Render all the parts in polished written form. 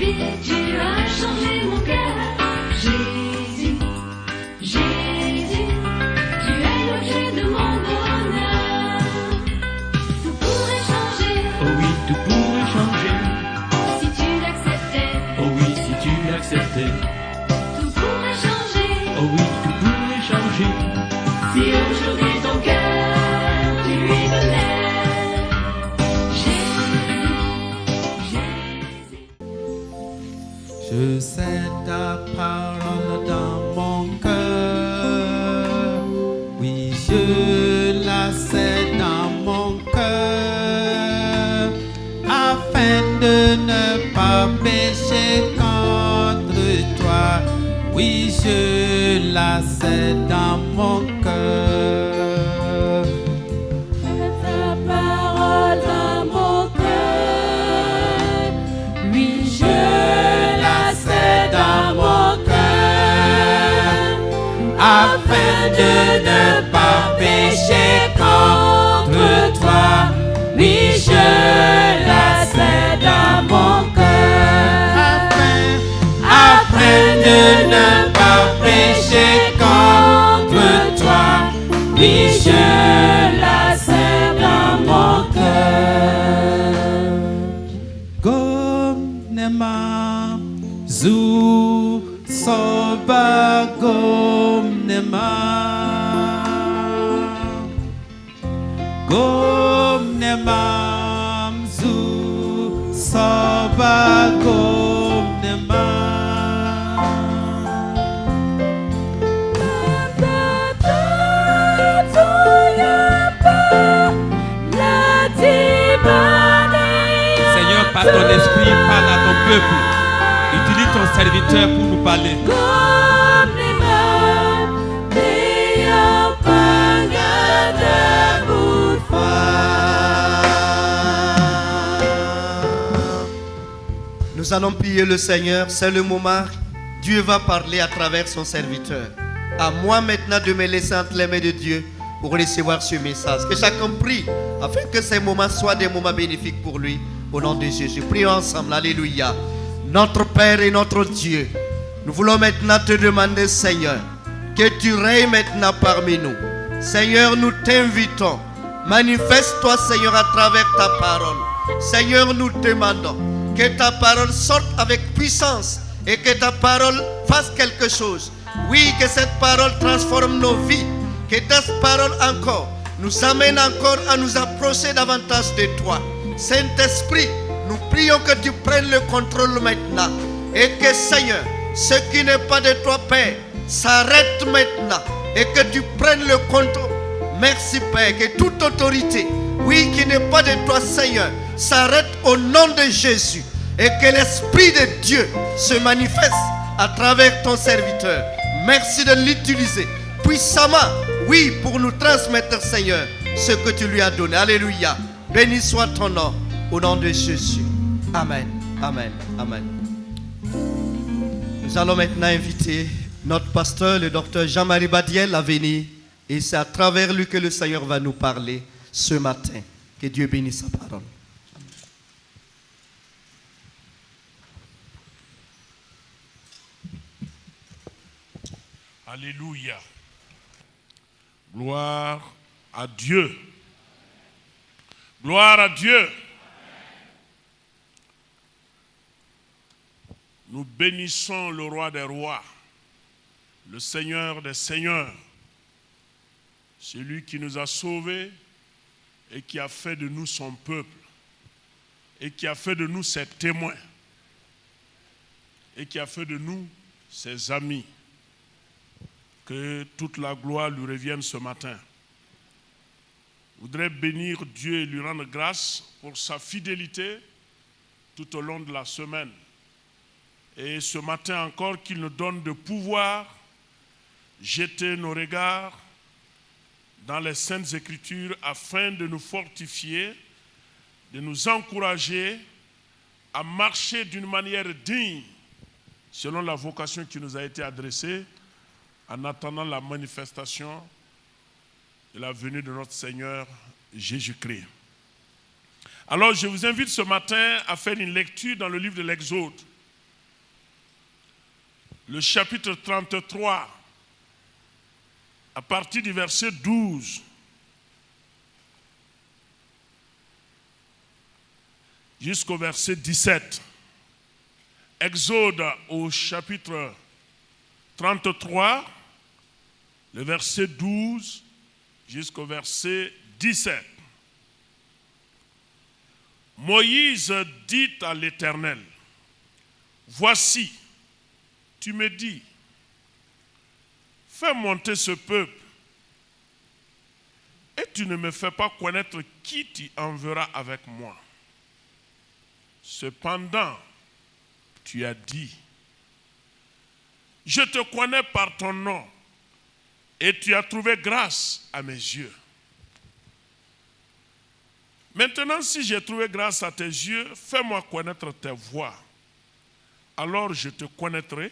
vie, tu as changé mon cœur. Jésus, Jésus, tu es l'objet de mon bonheur. Tout pourrait changer. Oh oui, tout pourrait changer. Si tu l'acceptais. Oh oui, si tu l'acceptais. Tout pourrait changer. Oh oui, tout pourrait changer. Si aujourd'hui ton cœur, tu lui donnais. Je sais ta parole dans mon cœur. Oui, je la sais dans mon cœur. Afin de ne pas pécher contre toi. Oui, je la sais dans mon cœur. Ta parole dans mon cœur. Oui, je Dans mon cœur, afin de ne pas pécher contre toi. Oui, je la sais dans mon cœur, afin de ne pas pécher contre toi. Oui, je la sais dans mon cœur. Gomnema Zu soba gomnema zu soba gomnema Seigneur, par ton esprit, parle à ton peuple. Utilise ton serviteur pour nous parler. Nous allons prier le Seigneur, c'est le moment. Dieu va parler à travers son serviteur. À moi maintenant de me laisser entre les mains de Dieu pour recevoir ce message. Que chacun prie afin que ces moments soient des moments bénéfiques pour lui. Au nom de Jésus. Prions ensemble. Alléluia. Notre Père et notre Dieu, nous voulons maintenant te demander, Seigneur, que tu règnes maintenant parmi nous. Seigneur, nous t'invitons. Manifeste-toi, Seigneur, à travers ta parole. Seigneur, nous demandons que ta parole sorte avec puissance et que ta parole fasse quelque chose. Oui, que cette parole transforme nos vies. Que ta parole encore nous amène encore à nous approcher davantage de toi. Saint-Esprit, nous prions que tu prennes le contrôle maintenant. Et que, Seigneur, ce qui n'est pas de toi, Père, s'arrête maintenant. Et que tu prennes le contrôle. Merci, Père, que toute autorité, oui, qui n'est pas de toi, Seigneur, s'arrête au nom de Jésus. Et que l'Esprit de Dieu se manifeste à travers ton serviteur. Merci de l'utiliser puissamment, oui, pour nous transmettre, Seigneur, ce que tu lui as donné. Alléluia. Béni soit ton nom, au nom de Jésus. Amen, amen, amen. Nous allons maintenant inviter notre pasteur, le docteur Jean-Marie Badiel, à venir. Et c'est à travers lui que le Seigneur va nous parler ce matin. Que Dieu bénisse sa parole. Alléluia. Gloire à Dieu. Gloire à Dieu. Nous bénissons le roi des rois, le Seigneur des seigneurs, celui qui nous a sauvés et qui a fait de nous son peuple, et qui a fait de nous ses témoins, et qui a fait de nous ses amis. Que toute la gloire lui revienne ce matin. Je voudrais bénir Dieu et lui rendre grâce pour sa fidélité tout au long de la semaine. Et ce matin encore qu'il nous donne de pouvoir jeter nos regards dans les Saintes Écritures afin de nous fortifier, de nous encourager à marcher d'une manière digne selon la vocation qui nous a été adressée en attendant la manifestation de la venue de notre Seigneur Jésus-Christ. Alors je vous invite ce matin à faire une lecture dans le livre de l'Exode. le chapitre 33, à partir du verset 12 jusqu'au verset 17. Exode au chapitre 33, le verset 12 jusqu'au verset 17. Moïse dit à l'Éternel, « Voici, tu me dis, fais monter ce peuple, et tu ne me fais pas connaître qui tu enverras avec moi. Cependant, tu as dit, je te connais par ton nom, et tu as trouvé grâce à mes yeux. Maintenant, si j'ai trouvé grâce à tes yeux, fais-moi connaître tes voies. Alors je te connaîtrai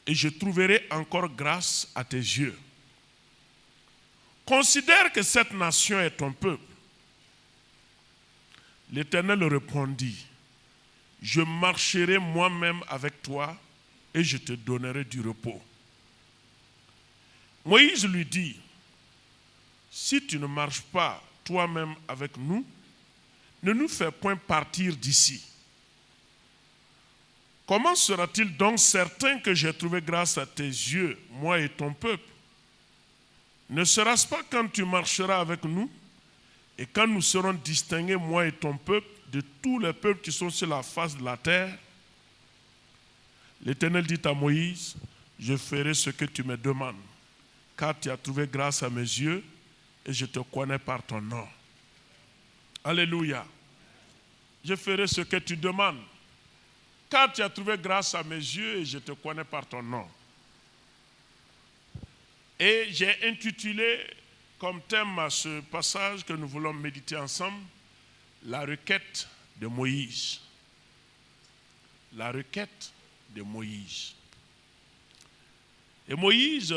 et je trouverai encore grâce à tes yeux. Considère que cette nation est ton peuple. » L'Éternel répondit, « Je marcherai moi-même avec toi et je te donnerai du repos. » Moïse lui dit, « Si tu ne marches pas toi-même avec nous, ne nous fais point partir d'ici. Comment sera-t-il donc certain que j'ai trouvé grâce à tes yeux, moi et ton peuple? Ne sera-ce pas quand tu marcheras avec nous et quand nous serons distingués, moi et ton peuple, de tous les peuples qui sont sur la face de la terre? » L'Éternel dit à Moïse, « Je ferai ce que tu me demandes, car tu as trouvé grâce à mes yeux et je te connais par ton nom. » Alléluia. Je ferai ce que tu demandes, car tu as trouvé grâce à mes yeux et je te connais par ton nom. Et j'ai intitulé comme thème à ce passage que nous voulons méditer ensemble, la requête de Moïse. La requête de Moïse. Et Moïse,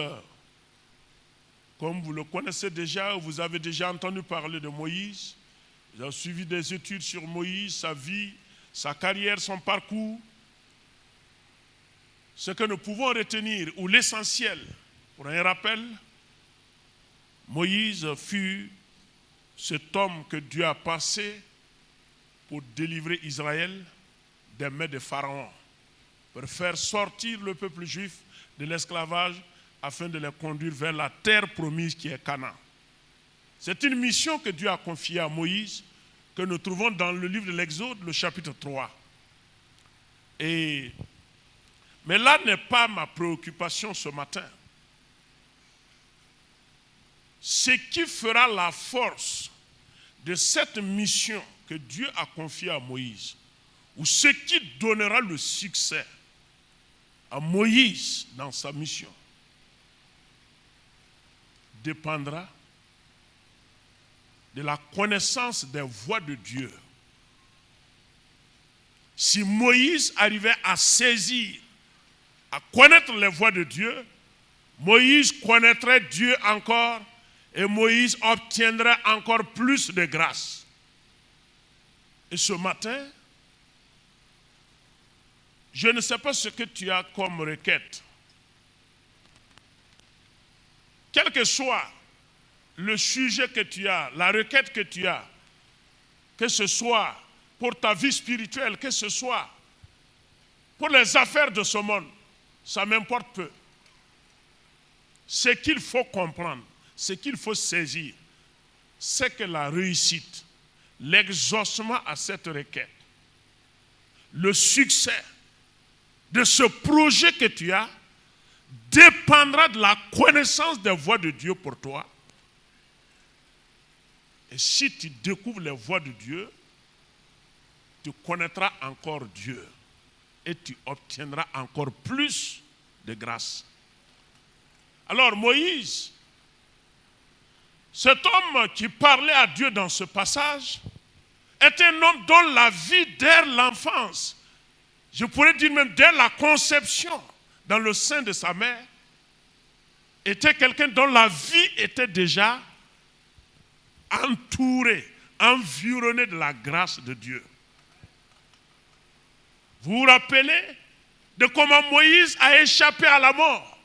comme vous le connaissez déjà, vous avez déjà entendu parler de Moïse, vous avez suivi des études sur Moïse, sa vie, sa carrière, son parcours. Ce que nous pouvons retenir, ou l'essentiel, pour un rappel, Moïse fut cet homme que Dieu a passé pour délivrer Israël des mains de Pharaon, pour faire sortir le peuple juif de l'esclavage afin de les conduire vers la terre promise qui est Canaan. C'est une mission que Dieu a confiée à Moïse, que nous trouvons dans le livre de l'Exode, le chapitre 3. Mais là n'est pas ma préoccupation ce matin. Ce qui fera la force de cette mission que Dieu a confiée à Moïse, ou ce qui donnera le succès à Moïse dans sa mission, dépendra de la connaissance des voies de Dieu. Si Moïse arrivait à saisir, à connaître les voies de Dieu, Moïse connaîtrait Dieu encore et Moïse obtiendrait encore plus de grâce. Et ce matin, je ne sais pas ce que tu as comme requête. Quel que soit le sujet que tu as, la requête que tu as, que ce soit pour ta vie spirituelle, que ce soit pour les affaires de ce monde, ça m'importe peu. Ce qu'il faut comprendre, ce qu'il faut saisir, c'est que la réussite, l'exaucement à cette requête, le succès de ce projet que tu as dépendra de la connaissance des voies de Dieu pour toi. Et si tu découvres les voies de Dieu, tu connaîtras encore Dieu et tu obtiendras encore plus de grâce. Alors Moïse, cet homme qui parlait à Dieu dans ce passage, est un homme dont la vie dès l'enfance, je pourrais dire même dès la conception dans le sein de sa mère, était quelqu'un dont la vie était déjà entourée, environnée de la grâce de Dieu. Vous vous rappelez de comment Moïse a échappé à la mort.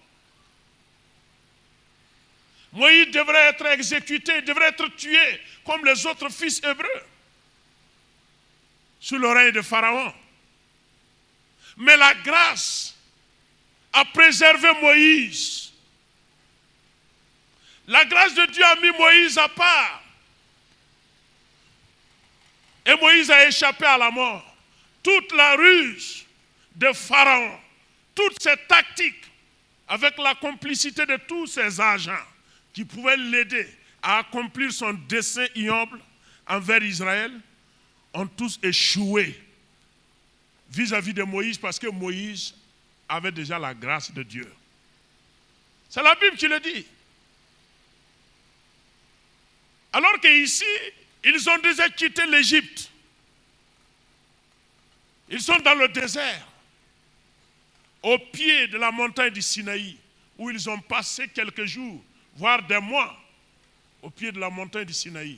Moïse devrait être exécuté, devrait être tué comme les autres fils hébreux sous le règne de Pharaon. Mais la grâce a préservé Moïse. La grâce de Dieu a mis Moïse à part. Et Moïse a échappé à la mort. Toute la ruse de Pharaon, toutes ces tactiques, avec la complicité de tous ses agents qui pouvaient l'aider à accomplir son dessein ignoble envers Israël, ont tous échoué vis-à-vis de Moïse parce que Moïse avait déjà la grâce de Dieu. C'est la Bible qui le dit. Alors qu'ici, ils ont déjà quitté l'Égypte. Ils sont dans le désert, au pied de la montagne du Sinaï, où ils ont passé quelques jours, voire des mois, au pied de la montagne du Sinaï.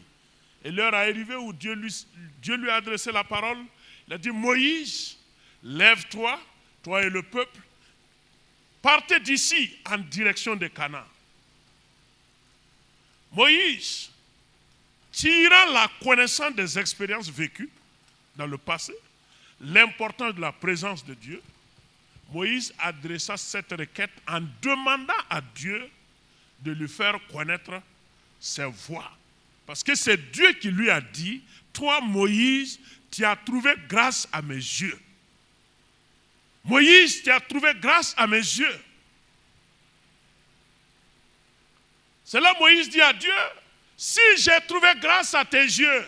Et l'heure est arrivée où Dieu lui a adressé la parole. Il a dit, Moïse, lève-toi, toi et le peuple, partez d'ici en direction de Canaan. Moïse, tirant la connaissance des expériences vécues dans le passé, l'importance de la présence de Dieu, Moïse adressa cette requête en demandant à Dieu de lui faire connaître ses voies. Parce que c'est Dieu qui lui a dit, toi Moïse, tu as trouvé grâce à mes yeux. Moïse, tu as trouvé grâce à mes yeux. C'est là Moïse dit à Dieu, si j'ai trouvé grâce à tes yeux,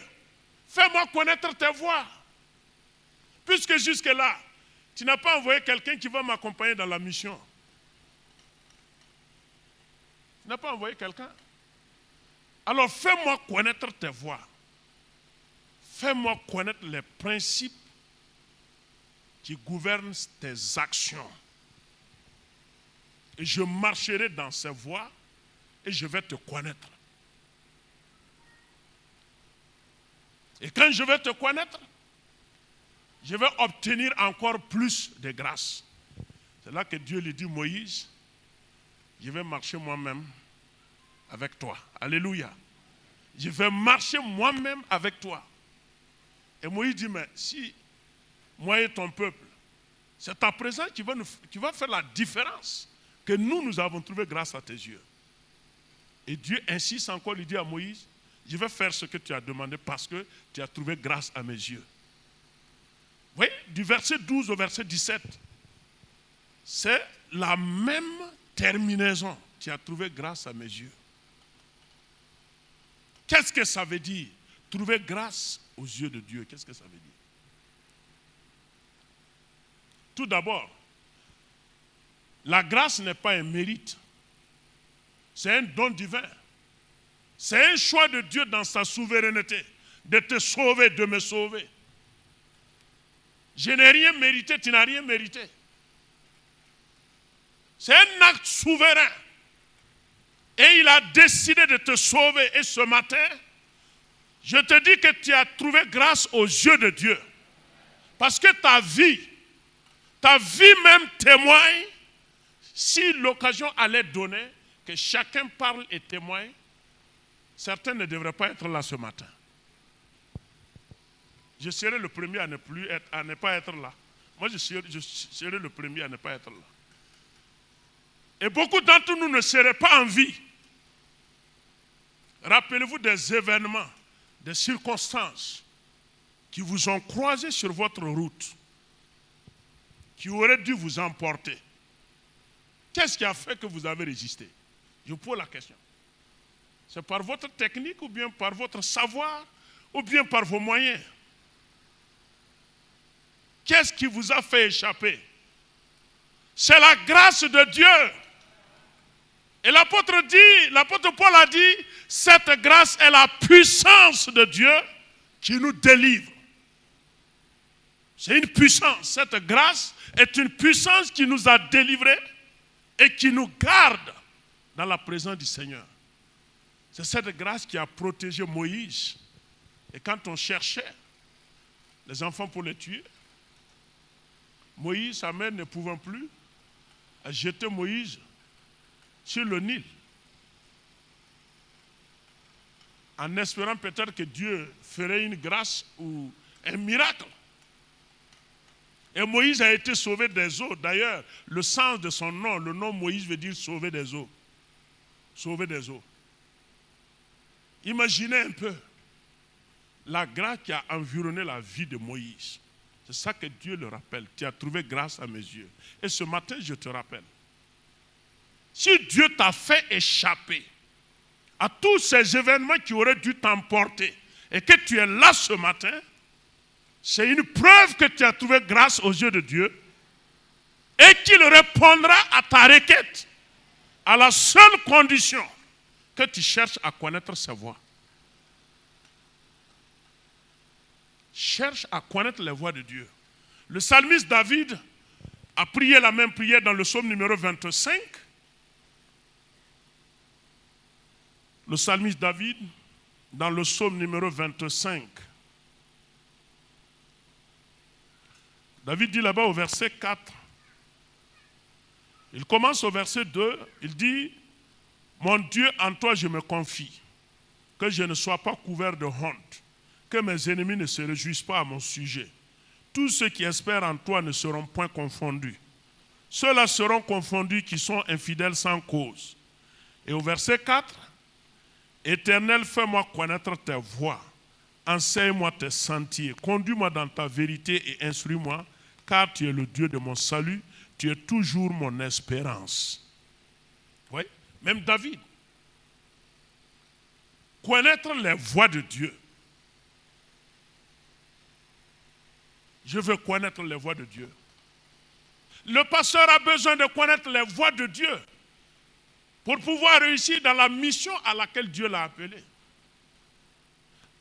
fais-moi connaître tes voies. Puisque jusque-là, tu n'as pas envoyé quelqu'un qui va m'accompagner dans la mission. Tu n'as pas envoyé quelqu'un. Alors fais-moi connaître tes voies. Fais-moi connaître les principes qui gouvernent tes actions. Et je marcherai dans ces voies et je vais te connaître. Et quand je vais te connaître, je vais obtenir encore plus de grâce. C'est là que Dieu lui dit, Moïse, je vais marcher moi-même avec toi. Alléluia. Je vais marcher moi-même avec toi. Et Moïse dit, mais si moi et ton peuple, c'est ta présence qui va faire la différence, que nous avons trouvé grâce à tes yeux. Et Dieu insiste encore, il dit à Moïse, je vais faire ce que tu as demandé parce que tu as trouvé grâce à mes yeux. Vous voyez, du verset 12 au verset 17, c'est la même terminaison. Tu as trouvé grâce à mes yeux. Qu'est-ce que ça veut dire? Trouver grâce aux yeux de Dieu. Qu'est-ce que ça veut dire? Tout d'abord, la grâce n'est pas un mérite. C'est un don divin. C'est un choix de Dieu dans sa souveraineté de te sauver, de me sauver. Je n'ai rien mérité, tu n'as rien mérité. C'est un acte souverain. Et il a décidé de te sauver. Et ce matin, je te dis que tu as trouvé grâce aux yeux de Dieu. Parce que ta vie même témoigne, si l'occasion allait donner, que chacun parle et témoigne, certains ne devraient pas être là ce matin. Je serai le premier à ne pas être là. Moi, je serai le premier à ne pas être là. Et beaucoup d'entre nous ne seraient pas en vie. Rappelez-vous des événements, des circonstances qui vous ont croisé sur votre route, qui auraient dû vous emporter. Qu'est-ce qui a fait que vous avez résisté? Je vous pose la question. C'est par votre technique ou bien par votre savoir ou bien par vos moyens? Qu'est-ce qui vous a fait échapper? C'est la grâce de Dieu. Et l'apôtre Paul a dit, cette grâce est la puissance de Dieu qui nous délivre. C'est une puissance. Cette grâce est une puissance qui nous a délivrés et qui nous garde dans la présence du Seigneur. C'est cette grâce qui a protégé Moïse. Et quand on cherchait les enfants pour les tuer, Moïse, sa mère ne pouvant plus, a jeté Moïse sur le Nil, en espérant peut-être que Dieu ferait une grâce ou un miracle. Et Moïse a été sauvé des eaux. D'ailleurs, le sens de son nom, le nom Moïse veut dire sauver des eaux. Sauver des eaux. Imaginez un peu la grâce qui a environné la vie de Moïse. C'est ça que Dieu le rappelle. Tu as trouvé grâce à mes yeux. Et ce matin, je te rappelle. Si Dieu t'a fait échapper à tous ces événements qui auraient dû t'emporter et que tu es là ce matin, c'est une preuve que tu as trouvé grâce aux yeux de Dieu et qu'il répondra à ta requête à la seule condition que tu cherches à connaître sa voix. Cherche à connaître les voix de Dieu. Le psalmiste David a prié la même prière dans le psaume numéro 25. Le psalmiste David, dans le psaume numéro 25. David dit là-bas au verset 4. Il commence au verset 2. Il dit, « Mon Dieu, en toi je me confie, que je ne sois pas couvert de honte, que mes ennemis ne se réjouissent pas à mon sujet. Tous ceux qui espèrent en toi ne seront point confondus. Ceux-là seront confondus qui sont infidèles sans cause. » Et au verset 4, « Éternel, fais-moi connaître tes voies, enseigne-moi tes sentiers, conduis-moi dans ta vérité et instruis-moi, car tu es le Dieu de mon salut, tu es toujours mon espérance. » Oui, même David. Connaître les voies de Dieu. Je veux connaître les voies de Dieu. Le pasteur a besoin de connaître les voies de Dieu pour pouvoir réussir dans la mission à laquelle Dieu l'a appelé.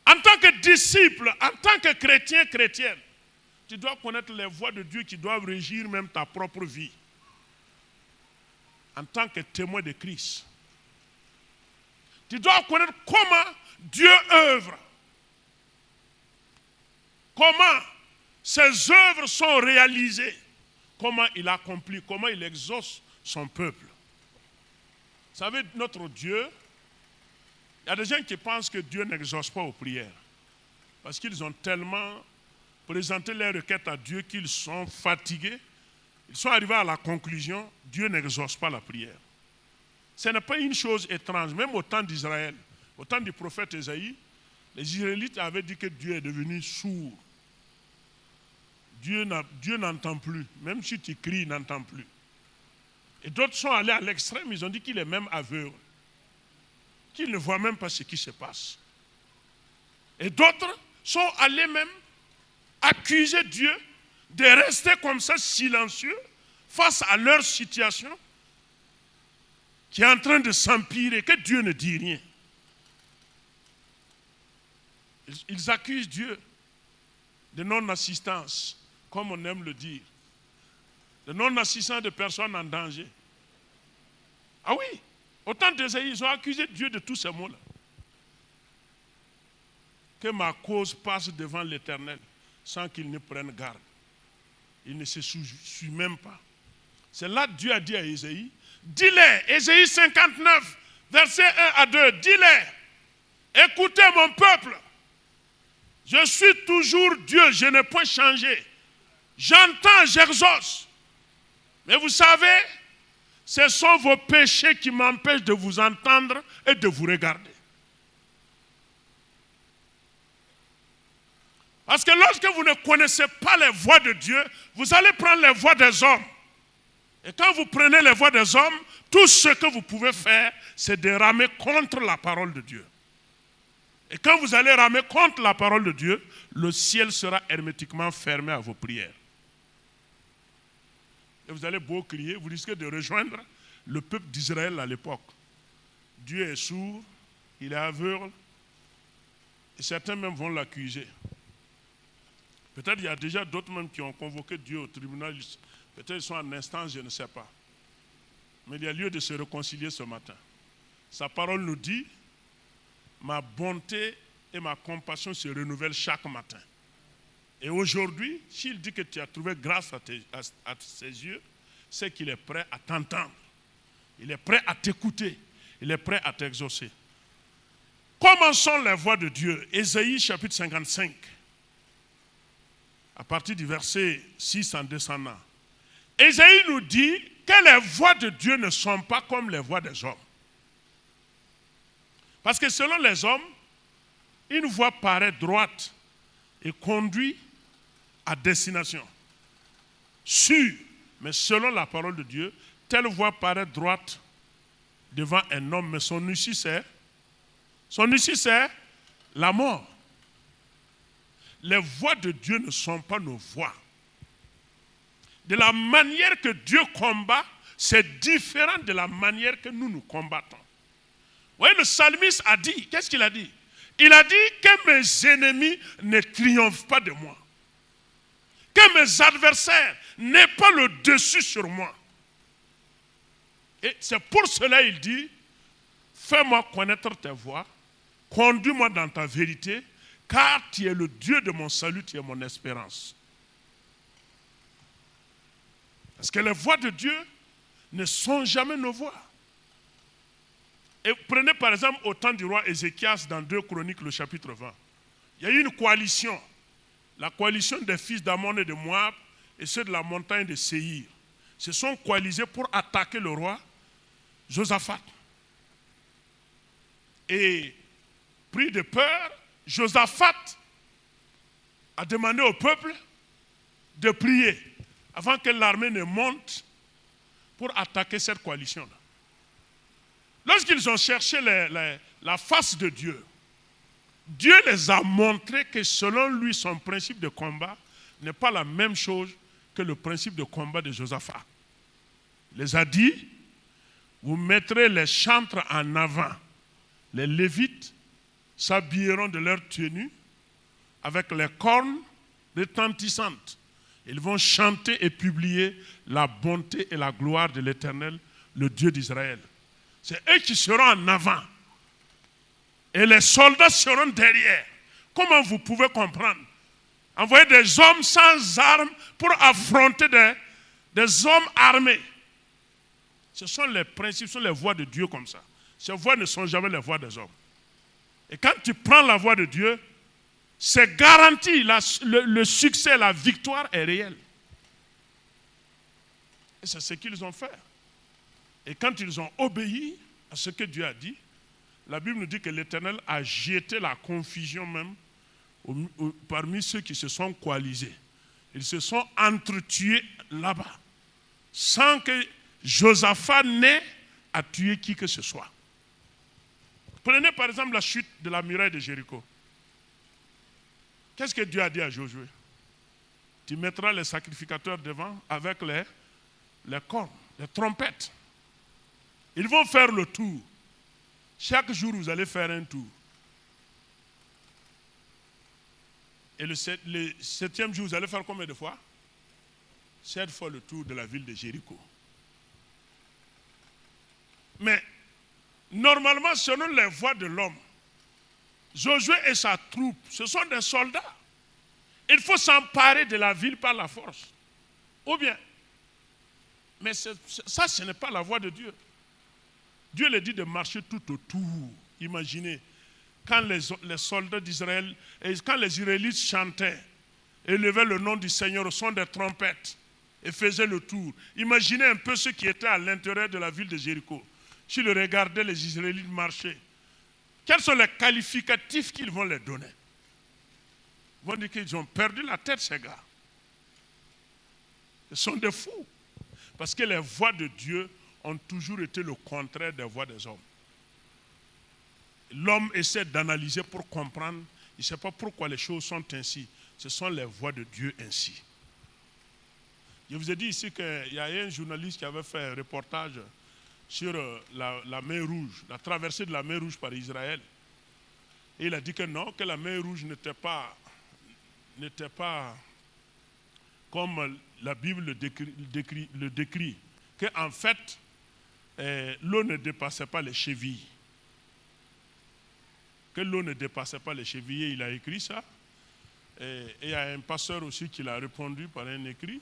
En tant que disciple, en tant que chrétien, chrétienne, tu dois connaître les voies de Dieu qui doivent régir même ta propre vie. En tant que témoin de Christ. Tu dois connaître comment Dieu œuvre. Comment ses œuvres sont réalisées. Comment il accomplit, comment il exauce son peuple. Vous savez, notre Dieu, il y a des gens qui pensent que Dieu n'exauce pas aux prières. Parce qu'ils ont tellement présenté leurs requêtes à Dieu qu'ils sont fatigués. Ils sont arrivés à la conclusion, Dieu n'exauce pas la prière. Ce n'est pas une chose étrange. Même au temps d'Israël, au temps du prophète Ésaïe, les Israélites avaient dit que Dieu est devenu sourd. Dieu n'entend plus. Même si tu cries, il n'entend plus. Et d'autres sont allés à l'extrême, ils ont dit qu'il est même aveugle. Qu'il ne voit même pas ce qui se passe. Et d'autres sont allés même accuser Dieu de rester comme ça silencieux face à leur situation qui est en train de s'empirer, que Dieu ne dit rien. Ils accusent Dieu de non-assistance, comme on aime le dire. De non-assistance de personnes en danger. Ah oui, au temps d'Ésaïe, ils ont accusé Dieu de tous ces mots-là. Que ma cause passe devant l'Éternel sans qu'il ne prenne garde. Il ne se suit même pas. C'est là que Dieu a dit à Ésaïe, dis-les, Ésaïe 59, versets 1 à 2, dis-les, écoutez mon peuple, je suis toujours Dieu, je n'ai point changé. J'entends, j'exauce. Mais vous savez, ce sont vos péchés qui m'empêchent de vous entendre et de vous regarder. Parce que lorsque vous ne connaissez pas les voies de Dieu, vous allez prendre les voies des hommes. Et quand vous prenez les voies des hommes, tout ce que vous pouvez faire, c'est de ramer contre la parole de Dieu. Et quand vous allez ramer contre la parole de Dieu, le ciel sera hermétiquement fermé à vos prières. Et vous allez beau crier, vous risquez de rejoindre le peuple d'Israël à l'époque. Dieu est sourd, il est aveugle, et certains même vont l'accuser. Peut-être il y a déjà d'autres même qui ont convoqué Dieu au tribunal. Peut-être ils sont en instance, je ne sais pas. Mais il y a lieu de se réconcilier ce matin. Sa parole nous dit, ma bonté et ma compassion se renouvellent chaque matin. Et aujourd'hui, s'il dit que tu as trouvé grâce à ses yeux, c'est qu'il est prêt à t'entendre. Il est prêt à t'écouter. Il est prêt à t'exaucer. Comment sont les voies de Dieu? Ésaïe chapitre 55. À partir du verset 6 en descendant. Ésaïe nous dit que les voies de Dieu ne sont pas comme les voies des hommes. Parce que selon les hommes, une voie paraît droite et conduit à destination. Sûre, mais selon la parole de Dieu, telle voie paraît droite devant un homme, mais son issue c'est la mort. Les voies de Dieu ne sont pas nos voies. De la manière que Dieu combat, c'est différent de la manière que nous combattons. Vous voyez, le psalmiste a dit, qu'est-ce qu'il a dit? Il a dit que mes ennemis ne triomphent pas de moi. Que mes adversaires n'aient pas le dessus sur moi. Et c'est pour cela qu'il dit, fais-moi connaître tes voies, conduis-moi dans ta vérité, car tu es le Dieu de mon salut, tu es mon espérance. Parce que les voies de Dieu ne sont jamais nos voies. Et prenez par exemple au temps du roi Ézéchias dans 2 Chroniques, le chapitre 20. Il y a eu une coalition, la coalition des fils d'Ammon et de Moab et ceux de la montagne de Séhir. Se sont coalisés pour attaquer le roi Josaphat. Et pris de peur, Josaphat a demandé au peuple de prier avant que l'armée ne monte pour attaquer cette coalition-là. Lorsqu'ils ont cherché la face de Dieu, Dieu les a montré que selon lui, son principe de combat n'est pas la même chose que le principe de combat de Josaphat. Il les a dit, vous mettrez les chantres en avant. Les Lévites s'habilleront de leur tenue avec les cornes retentissantes. Ils vont chanter et publier la bonté et la gloire de l'Éternel, le Dieu d'Israël. C'est eux qui seront en avant. Et les soldats seront derrière. Comment vous pouvez comprendre? Envoyer des hommes sans armes pour affronter des hommes armés. Ce sont les principes, ce sont les voies de Dieu comme ça. Ces voies ne sont jamais les voies des hommes. Et quand tu prends la voie de Dieu, c'est garanti, le succès, la victoire est réelle. Et c'est ce qu'ils ont fait. Et quand ils ont obéi à ce que Dieu a dit, la Bible nous dit que l'Éternel a jeté la confusion même parmi ceux qui se sont coalisés. Ils se sont entretués là-bas, sans que Josaphat n'ait à tuer qui que ce soit. Prenez par exemple la chute de la muraille de Jéricho. Qu'est-ce que Dieu a dit à Josué? Tu mettras les sacrificateurs devant avec les cornes, les trompettes. Ils vont faire le tour. Chaque jour, vous allez faire un tour. Et le 7e jour, vous allez faire combien de fois? 7 fois le tour de la ville de Jéricho. Mais, normalement, selon les voies de l'homme, Josué et sa troupe, ce sont des soldats. Il faut s'emparer de la ville par la force. Ou bien, mais ça, ce n'est pas la voie de Dieu. Dieu leur dit de marcher tout autour. Imaginez, quand les soldats d'Israël, et quand les Israélites chantaient, élevaient le nom du Seigneur au son des trompettes et faisaient le tour. Imaginez un peu ceux qui étaient à l'intérieur de la ville de Jéricho. S'ils regardaient les Israélites marcher, quels sont les qualificatifs qu'ils vont leur donner? Ils vont dire qu'ils ont perdu la tête, ces gars. Ils sont des fous. Parce que les voies de Dieu ont toujours été le contraire des voies des hommes. L'homme essaie d'analyser pour comprendre. Il ne sait pas pourquoi les choses sont ainsi. Ce sont les voies de Dieu ainsi. Je vous ai dit ici qu'il y a un journaliste qui avait fait un reportage sur la mer Rouge, la traversée de la mer Rouge par Israël. Et il a dit que non, que la mer Rouge n'était pas comme la Bible le décrit. Qu'en fait, l'eau ne dépassait pas les chevilles. Que l'eau ne dépassait pas les chevilles, il a écrit ça. Et il y a un pasteur aussi qui l'a répondu par un écrit.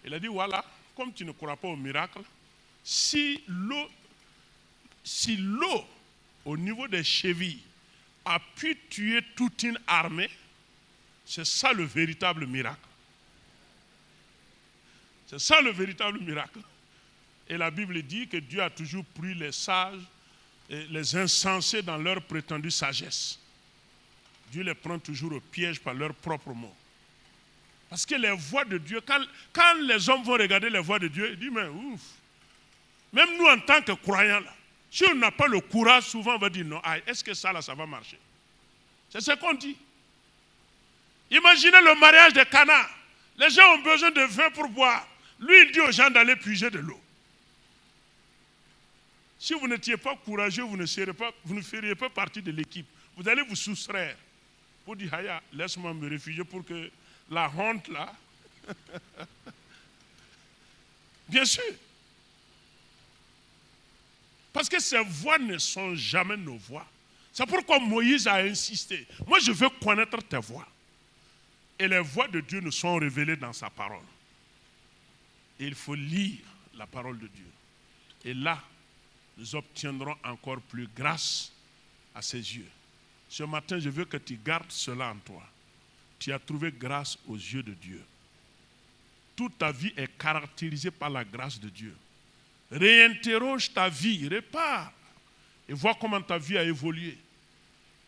Il a dit, voilà, comme tu ne crois pas au miracle, si l'eau au niveau des chevilles a pu tuer toute une armée, c'est ça le véritable miracle. C'est ça le véritable miracle. Et la Bible dit que Dieu a toujours pris les sages et les insensés dans leur prétendue sagesse. Dieu les prend toujours au piège par leurs propres mots. Parce que les voies de Dieu, quand les hommes vont regarder les voies de Dieu, ils disent, mais ouf. Même nous en tant que croyants, là, si on n'a pas le courage, souvent on va dire, non, est-ce que ça là, ça va marcher? C'est ce qu'on dit. Imaginez le mariage de Cana. Les gens ont besoin de vin pour boire. Lui, il dit aux gens d'aller puiser de l'eau. Si vous n'étiez pas courageux, vous ne feriez pas partie de l'équipe. Vous allez vous soustraire. Pour dire, Haya, laisse-moi me réfugier pour que la honte là. Bien sûr. Parce que ces voies ne sont jamais nos voies. C'est pourquoi Moïse a insisté. Moi, je veux connaître tes voies. Et les voies de Dieu nous sont révélées dans sa parole. Et il faut lire la parole de Dieu. Et là, nous obtiendrons encore plus grâce à ses yeux. Ce matin, je veux que tu gardes cela en toi. Tu as trouvé grâce aux yeux de Dieu. Toute ta vie est caractérisée par la grâce de Dieu. Réinterroge ta vie, répare et vois comment ta vie a évolué.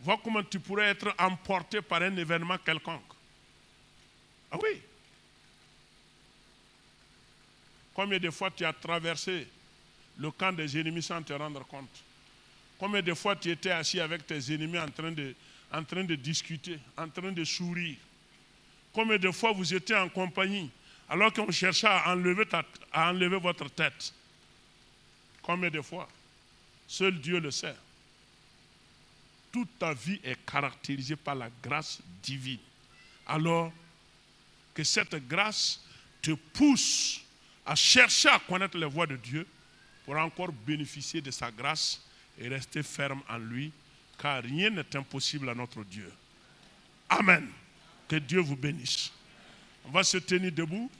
Vois comment tu pourrais être emporté par un événement quelconque. Ah oui. Combien de fois tu as traversé le camp des ennemis sans te rendre compte? Combien de fois tu étais assis avec tes ennemis en train de discuter, en train de sourire? Combien de fois vous étiez en compagnie alors qu'on cherchait à enlever votre tête? Combien de fois? Seul Dieu le sait. Toute ta vie est caractérisée par la grâce divine. Alors que cette grâce te pousse à chercher à connaître les voies de Dieu pour encore bénéficier de sa grâce et rester ferme en lui, car rien n'est impossible à notre Dieu. Amen. Que Dieu vous bénisse. On va se tenir debout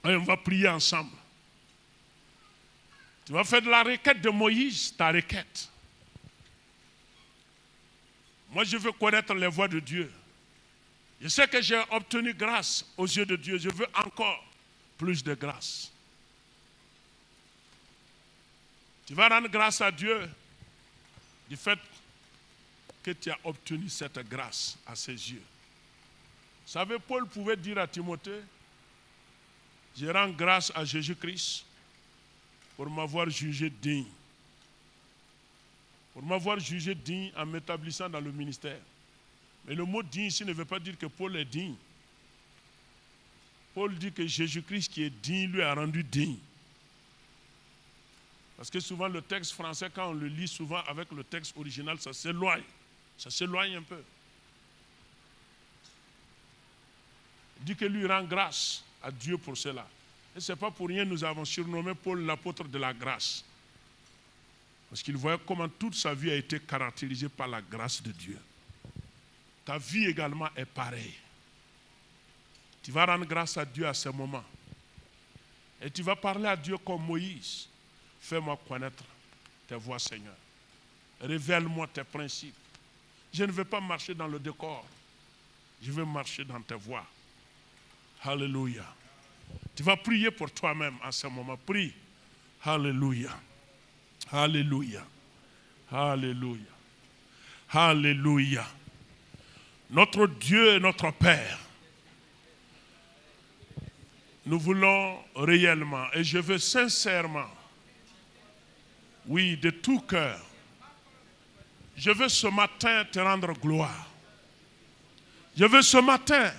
et on va prier ensemble. Tu vas faire de la requête de Moïse, ta requête. Moi, je veux connaître les voies de Dieu. Je sais que j'ai obtenu grâce aux yeux de Dieu. Je veux encore plus de grâce. Tu vas rendre grâce à Dieu du fait que tu as obtenu cette grâce à ses yeux. Vous savez, Paul pouvait dire à Timothée, je rends grâce à Jésus-Christ pour m'avoir jugé digne. Pour m'avoir jugé digne en m'établissant dans le ministère. Mais le mot digne ici ne veut pas dire que Paul est digne. Paul dit que Jésus-Christ qui est digne lui a rendu digne. Parce que souvent le texte français, quand on le lit souvent avec le texte original, ça s'éloigne. Ça s'éloigne un peu. Il dit que lui rend grâce à Dieu pour cela. Et ce n'est pas pour rien que nous avons surnommé Paul l'apôtre de la grâce. Parce qu'il voyait comment toute sa vie a été caractérisée par la grâce de Dieu. Ta vie également est pareille. Tu vas rendre grâce à Dieu à ce moment. Et tu vas parler à Dieu comme Moïse. Fais-moi connaître tes voies, Seigneur. Révèle-moi tes principes. Je ne veux pas marcher dans le décor. Je veux marcher dans tes voies. Alléluia. Tu vas prier pour toi-même en ce moment. Prie. Alléluia. Alléluia. Alléluia. Alléluia. Notre Dieu et notre Père, nous voulons réellement, et je veux sincèrement, oui, de tout cœur, je veux ce matin te rendre gloire. Je veux ce matin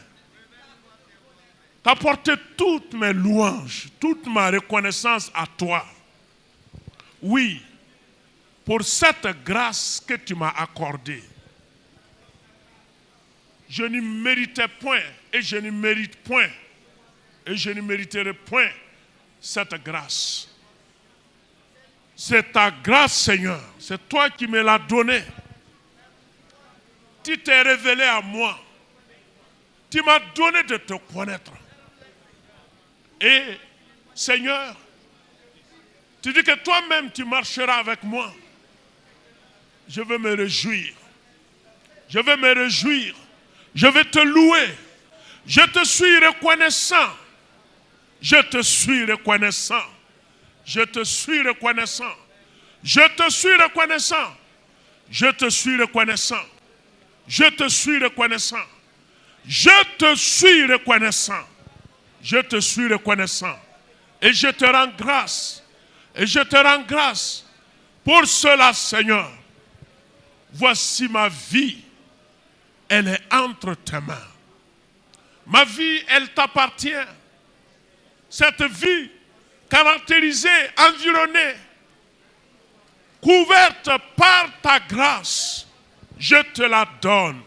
t'apporter toutes mes louanges, toute ma reconnaissance à toi. Oui, pour cette grâce que tu m'as accordée. Je ne méritais point et je ne mérite point et je ne mériterai point cette grâce. C'est ta grâce, Seigneur. C'est toi qui me l'as donnée. tu t'es révélé à moi. Tu m'as donné de te connaître. Et Seigneur, tu dis que toi-même tu marcheras avec moi. Je veux me réjouir. Je veux me réjouir. Je vais te louer. Je te suis reconnaissant. Je te suis reconnaissant. Je te suis reconnaissant. Je te suis reconnaissant. Je te suis reconnaissant. Je te suis reconnaissant. Je te suis reconnaissant. Je te suis reconnaissant. Et je te rends grâce. Et je te rends grâce. Pour cela, Seigneur, voici ma vie. Elle est entre tes mains. Ma vie, elle t'appartient. Cette vie caractérisée, environnée, couverte par ta grâce, je te la donne.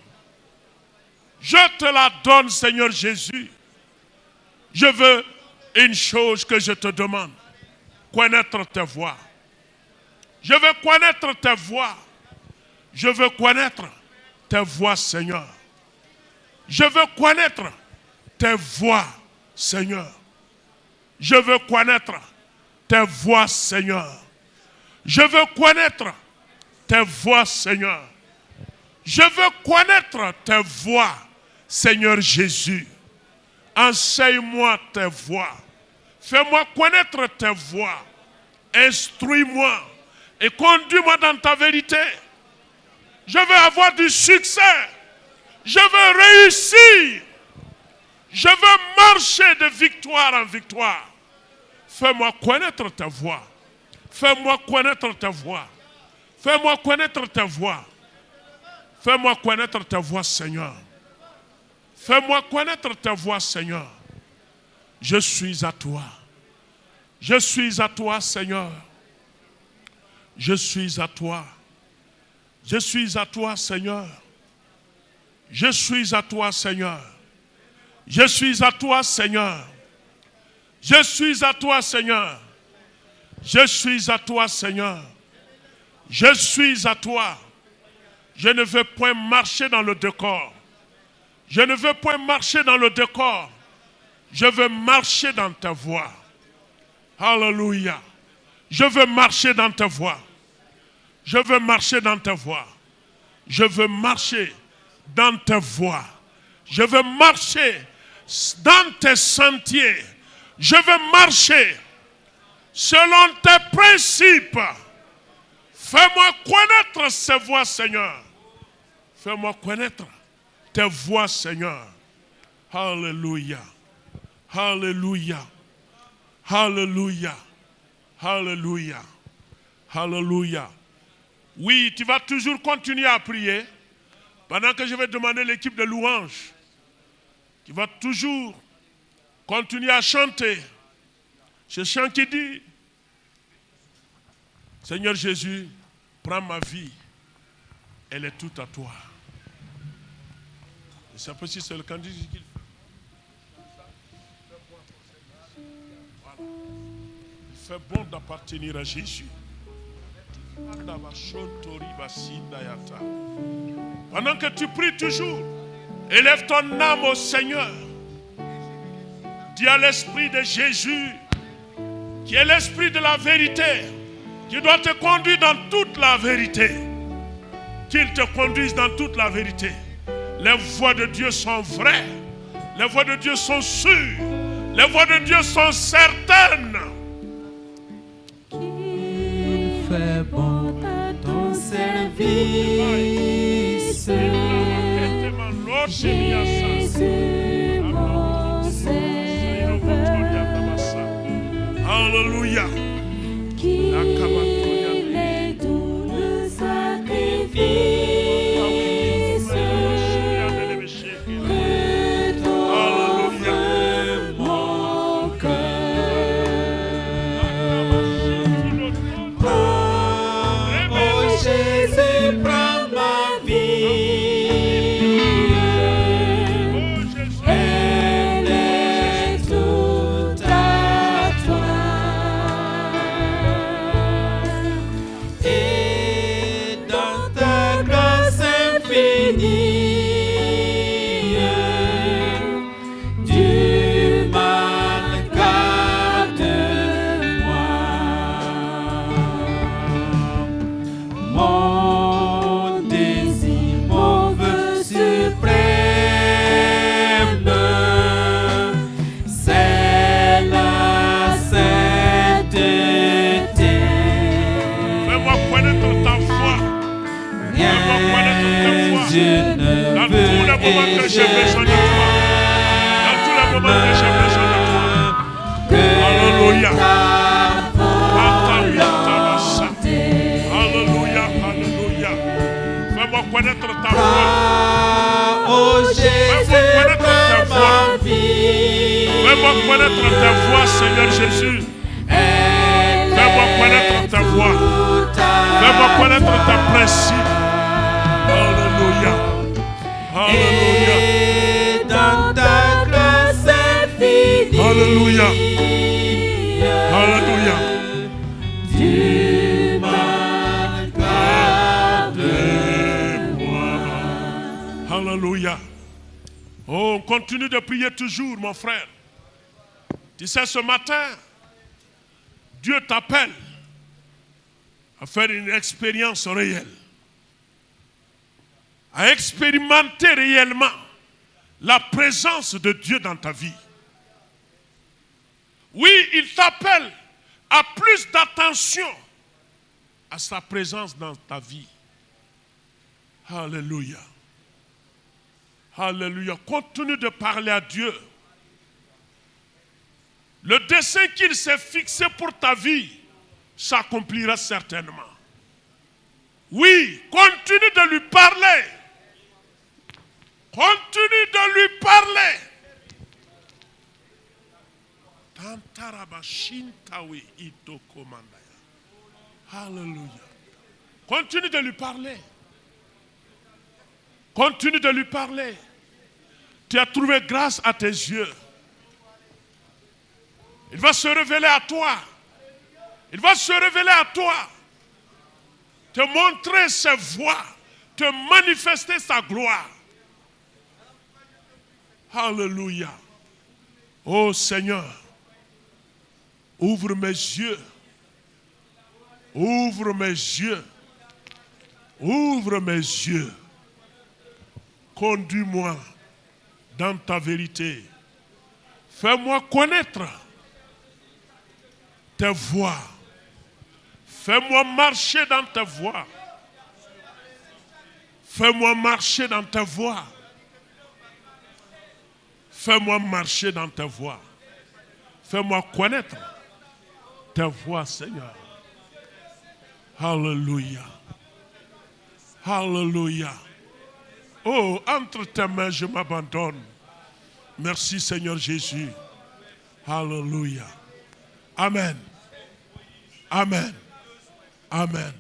Je te la donne, Seigneur Jésus. Je veux une chose que je te demande. Connaître tes voies. Je veux connaître tes voies. Je veux connaître tes voies, Seigneur. Je veux connaître tes voies, Seigneur. Je veux connaître tes voies, Seigneur. Je veux connaître tes voies, Seigneur. Je veux connaître tes voies, Seigneur Jésus. Enseigne-moi tes voies. Fais-moi connaître tes voies. Instruis-moi et conduis-moi dans ta vérité. Je veux avoir du succès. Je veux réussir. Je veux marcher de victoire en victoire. Fais-moi connaître ta voix. Fais-moi connaître ta voix. Fais-moi connaître ta voix. Fais-moi connaître ta voix, Seigneur. Fais-moi connaître ta voix, Seigneur. Je suis à toi. Je suis à toi, Seigneur. Je suis à toi. Je suis à toi, Seigneur. Je suis à toi, Seigneur. Je suis à toi, Seigneur. Je suis à toi, Seigneur. Je suis à toi, Seigneur. Je suis à toi. Je ne veux point marcher dans le décor. Je ne veux point marcher dans le décor. Je veux marcher dans ta voie. Alléluia. Je veux marcher dans ta voie. Je veux marcher dans ta voie. Je veux marcher dans ta voie. Je veux marcher dans tes sentiers. Je veux marcher selon tes principes. Fais-moi connaître ces voies, Seigneur. Fais-moi connaître tes voies, Seigneur. Alléluia. Alléluia. Alléluia. Alléluia. Alléluia. Oui, tu vas toujours continuer à prier pendant que je vais demander l'équipe de louanges. Tu vas toujours continuer à chanter. Ce chant qui dit, Seigneur Jésus, prends ma vie. Elle est toute à toi. Et c'est possible, c'est le candidat qu'il fait. Il fait bon d'appartenir à Jésus. Pendant que tu pries toujours, élève ton âme au Seigneur. Dis à l'Esprit de Jésus, qui est l'Esprit de la vérité, qui doit te conduire dans toute la vérité. Qu'il te conduise dans toute la vérité. Les voies de Dieu sont vraies. Les voies de Dieu sont sûres. Les voies de Dieu sont certaines. Qu'il fait bon ton service. Jésus, mon Sauveur, Alléluia. qu'il est doux le sacrifice que t'offre mon cœur. Oh Jésus, prends ma vie. Elle est toute à toi. Dieu ne Dans tous veut les moments et que j'ai besoin de toi. Dans tous les moments que j'ai besoin de toi. Alléluia. Alléluia, alléluia. Fais-moi connaître ta voix. Oh Jésus, Fais-moi connaître ta voix. ma vie. Fais-moi connaître ta voix, Seigneur Jésus. Fais-moi connaître ta voix. Fais-moi connaître ta principe. Alléluia. Alléluia. Et dans ta grâce infinie. Alléluia. Alléluia. Tu m'as gardé. Alléluia. Oh, on continue de prier toujours, mon frère. Tu sais, ce matin, Dieu t'appelle à faire une expérience réelle, à expérimenter réellement la présence de Dieu dans ta vie. Oui, il t'appelle à plus d'attention à sa présence dans ta vie. Alléluia. Alléluia. Continue de parler à Dieu. Le dessein qu'il s'est fixé pour ta vie s'accomplira certainement. Oui, continue de lui parler. Continue de lui parler. Alléluia. Continue de lui parler. Continue de lui parler. Tu as trouvé grâce à tes yeux. Il va se révéler à toi. Il va se révéler à toi. Te montrer ses voies. Te manifester sa gloire. Alléluia. Oh Seigneur, ouvre mes yeux. Ouvre mes yeux. Ouvre mes yeux. Conduis-moi dans ta vérité. Fais-moi connaître tes voies. Fais-moi marcher dans tes voies. Fais-moi marcher dans tes voies. Fais-moi marcher dans tes voies. Fais-moi connaître tes voies, Seigneur. Alléluia. Alléluia. Oh, entre tes mains, je m'abandonne. Merci, Seigneur Jésus. Alléluia. Amen. Amen. Amen.